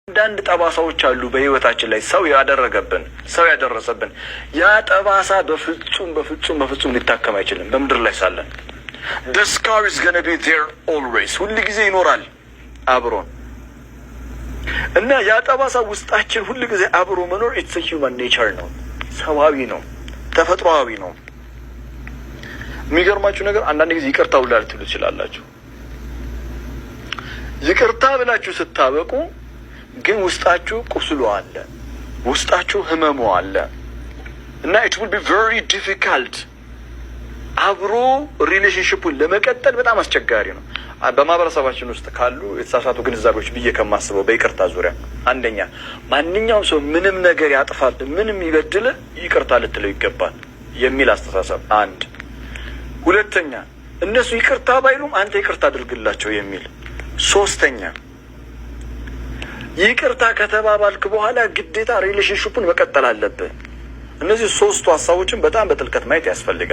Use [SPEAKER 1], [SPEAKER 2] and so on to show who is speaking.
[SPEAKER 1] አንዳንድ ጠባሳዎች አሉ በህይወታችን ላይ ሰው ያደረሰብን ያ ጠባሳ በፍጹም ሊታከም አይችልም። በምድር ላይ ሳለን the scar is going to be there always ሁሉ ጊዜ ይኖራል አብሮን እና ያ ጠባሳ ውስጣችን ሁሉ ጊዜ አብሮ መኖር it's a human nature ነው፣ ሰዋዊ ነው፣ ተፈጥሯዊ ነው። የሚገርማችሁ ነገር አንዳንድ ጊዜ ይቅርታ ብላ ልትሉ ትችላላችሁ። ይቅርታ ብላችሁ ስታበቁ ግን ውስጣችሁ ቁስሉ አለ፣ ውስጣችሁ ህመሙ አለ እና it will be very difficult አብሮ ሪሌሽንሺፑን ለመቀጠል በጣም አስቸጋሪ ነው። በማህበረሰባችን ውስጥ ካሉ የተሳሳቱ ግንዛቤዎች ብዬ ከማስበው በይቅርታ ዙሪያ አንደኛ ማንኛውም ሰው ምንም ነገር ያጥፋል፣ ምንም ይበድል ይቅርታ ልትለው ይገባል የሚል አስተሳሰብ አንድ። ሁለተኛ እነሱ ይቅርታ ባይሉም አንተ ይቅርታ አድርግላቸው የሚል። ሶስተኛ ይቅርታ ከተባባልክ በኋላ ግዴታ ሪሌሽንሺፑን መቀጠል አለብህ። እነዚህ ሶስቱ ሀሳቦችን በጣም በጥልቀት ማየት ያስፈልጋል።